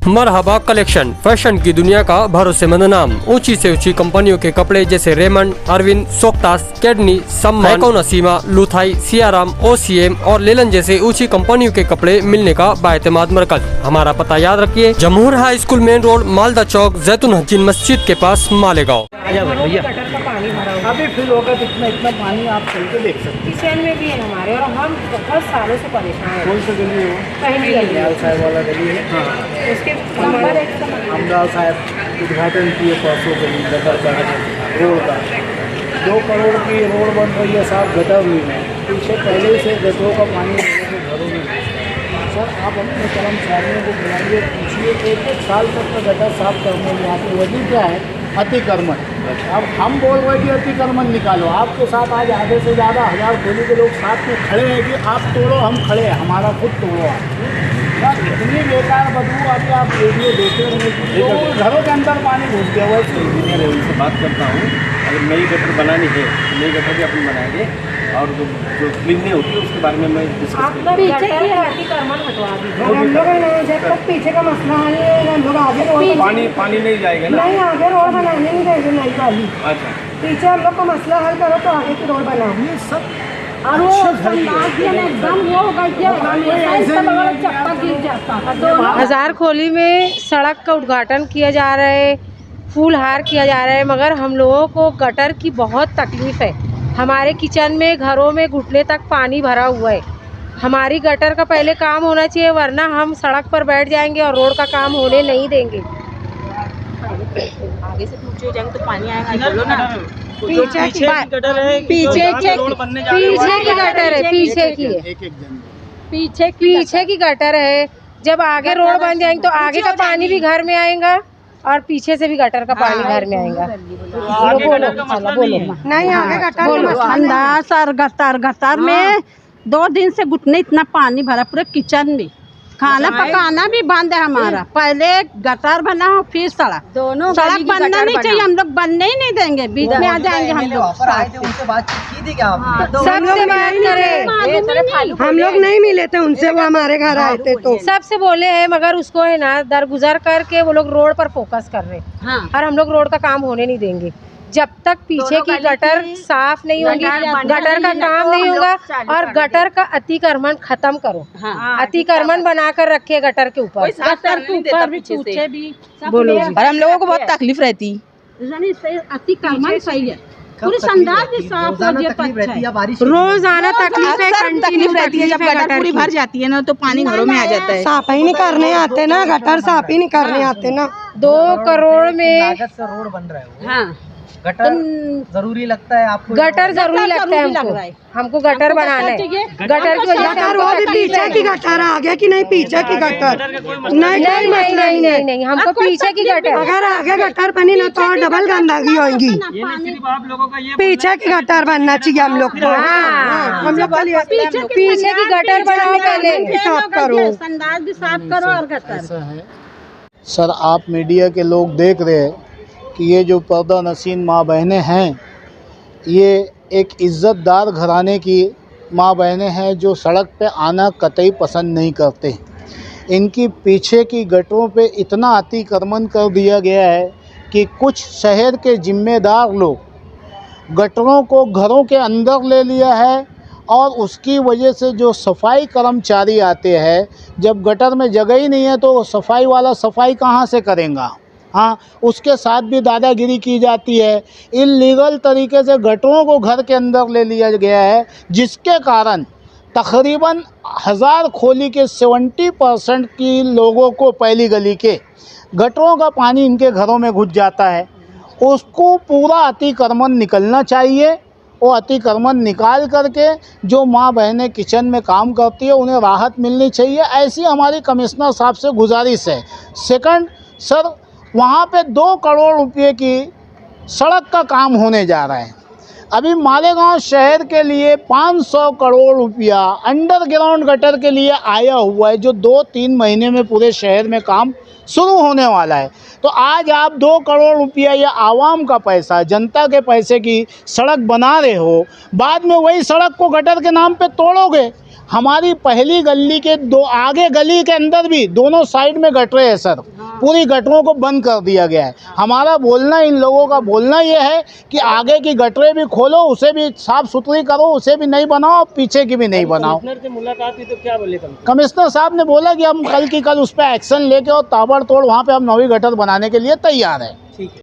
मरहबा collection, fashion की दुनिया का भरोसेमंद नाम। ऊंची से ऊंची कंपनियों के कपड़े जैसे रेमंड, अरविंद, सोक्टास, कैडनी, सम्मान, नसीमा, लुथाई, सियाराम, ओसीएम और लेलन जैसे ऊंची कंपनियों के कपड़े मिलने का बाएतमाद मरकज। हमारा पता याद रखिए, Jamhoor high school main road, Malda Chowk, जैतून हजीन मस्जिद के पास, मालेगांव। अभी फिल होगा इतना पानी आप चल के देख सकते हैं। किचन में भी है हमारे, और हम बहुत सालों से परेशान हैं। कौन सा गली है वो? पहली गली लाल साहब वाला गली है। हाँ, उसके नंबर एक अमदाल साहब उद्घाटन किए परसों गली गटर का रोड का 2 करोड़ की रोड बन रही है साहब, गटर भी में पीछे पहले से गटरों का पानी लोगों के घरों में। सर आप अपने कर्मचारियों को बुलाइए, पूछिए 1 साल तक का गटर साफ करने में यहाँ की वजह क्या है? अतिक्रमण। अब हम बोल रहे हैं कि अतिक्रमण निकालो, आपके साथ आज आधे से ज़्यादा 1000 खोली के लोग साथ में खड़े हैं कि आप तोड़ो, हम खड़े हैं, हमारा खुद तोड़ो आप। इतनी बेकार बदबू अभी आप वीडियो देख रहे हैं, घरों के अंदर पानी घुस गया हुआ है। इंजीनियर है, उनसे बात करता हूँ। अगर नई गटर बनानी है, नई गटर भी अपन बनाएंगे, और जो क्लीन नहीं होती है उसके बारे में मैं डिस्कस करूँगा। पीछे का मसला है, हम लोग आगे रोड पानी नहीं जाएगा ना? नहीं, आगे रोड बनाने नहीं देंगे नई वाली। अच्छा, पीछे हम लोग का मसला हल करो तो आगे की रोड बनाओ। और वो एकदम वो हो गई, हजार खोली में सड़क का उद्घाटन किया जा रहा है, फूल हार किया जा रहा है, मगर हम लोगों को गटर की बहुत तकलीफ़ है। हमारे किचन में, घरों में घुटने तक पानी भरा हुआ है। हमारी गटर का पहले काम होना चाहिए, वरना हम सड़क पर बैठ जाएंगे और रोड का काम होने नहीं देंगे। आगे से ऊंचे हो जाएंगे तो पानी आएगा, बोलो ना। पीछे की गटर है, पीछे की गटर है, पीछे की गटर है। जब आगे रोड बन जाएंगे तो आगे का पानी भी घर में आएगा और पीछे से भी गटर का पानी घर में आएगा। बोलो नहीं, आगे गटर अंदाज और गटर में 2 दिन से घुटने इतना पानी भरा पूरे किचन में। खाना पकाना भी बंद है हमारा। पहले गटर बना हो, फिर सड़क। दोनों सड़क बनना नहीं चाहिए, हम लोग बनने ही नहीं देंगे, बीच में आ जाएंगे हम लोग। उनसे बातचीत की थी क्या आपने? सबसे बात करे, हम लोग नहीं मिले थे उनसे, वो हमारे घर आए थे तो सबसे बोले हैं, मगर उसको है ना दरगुजर करके वो लोग रोड पर फोकस कर रहे हैं। और हम लोग रोड का काम होने नहीं देंगे जब तक पीछे की गटर साफ नहीं होगी, गटर का काम नहीं होगा। और गटर का अतिक्रमण खत्म करो। अतिक्रमण बनाकर रखे गटर के ऊपर, गटर के ऊपर भी पीछे भी बोलो। और हम लोगों को बहुत तकलीफ रहती। अतिक्रमण सही है, पूरी संदाज भी साफ हो जाए। रोजाना तकलीफ रहती है। जब गटर पूरी भर जाती है ना तो पानी घरों में आ जाता है। साफ ही नहीं करने आते ना, गटर साफ ही नहीं करने आते ना। 2 करोड़ में लागत से रोड बन रहा है। हाँ, गटर जरूरी लगता है आपको? गटर जरूरी लगता है हमको गटर बनाना है। गटर की वजह से वो भी पीछे की गटर आगे की नहीं, पीछे की गटर नहीं, हमको पीछे की गटर। अगर आगे गटर बनी ना तो डबल गंदगी होगी। पीछे की गटर बनना चाहिए हम लोग को। हम लोग पीछे की गटर बनाओ, पहले साफ करो, संदाज भी साफ करो और गटर। सर आप मीडिया के लोग देख रहे हैं कि ये जो पर्दा नशीन माँ बहनें हैं, ये एक इज़्ज़तदार घराने की माँ बहनें हैं जो सड़क पे आना कतई पसंद नहीं करते। इनकी पीछे की गटरों पे इतना अतिक्रमण कर दिया गया है कि कुछ शहर के जिम्मेदार लोग गटरों को घरों के अंदर ले लिया है, और उसकी वजह से जो सफाई कर्मचारी आते हैं, जब गटर में जगह ही नहीं है तो सफाई वाला सफाई कहाँ से करेगा? हाँ, उसके साथ भी दादागिरी की जाती है। इल्लीगल तरीके से गटरों को घर के अंदर ले लिया गया है, जिसके कारण तकरीबन 1000 खोली के 70% की लोगों को पहली गली के गटरों का पानी इनके घरों में घुस जाता है। उसको पूरा अतिक्रमण निकलना चाहिए। वो अतिक्रमण निकाल करके जो माँ बहनें किचन में काम करती है उन्हें राहत मिलनी चाहिए, ऐसी हमारी कमिश्नर साहब से गुजारिश है। सेकंड सर, वहाँ पे 2 करोड़ रुपये की सड़क का काम होने जा रहा है। अभी मालेगांव शहर के लिए 500 करोड़ रुपया अंडरग्राउंड गटर के लिए आया हुआ है, जो 2-3 महीने में पूरे शहर में काम शुरू होने वाला है। तो आज आप 2 करोड़ रुपया या आवाम का पैसा, जनता के पैसे की सड़क बना रहे हो, बाद में वही सड़क को गटर के नाम पे तोड़ोगे। हमारी पहली गली के दो आगे गली के अंदर भी दोनों साइड में गटरे हैं सर। पूरी गटरों को बंद कर दिया गया है। हमारा बोलना, इन लोगों का बोलना ये है कि आगे की गटरे भी खोलो, उसे भी साफ सुथरी करो, उसे भी नहीं बनाओ, पीछे की भी नहीं बनाओ। कमिश्नर से मुलाकात हुई तो क्या बोले कमिश्नर साहब ने बोला कि हम कल की कल उस पर एक्शन लेके और ताबड़तोड़ वहाँ पे हम नवी गटर बनाने के लिए तैयार हैं। ठीक है।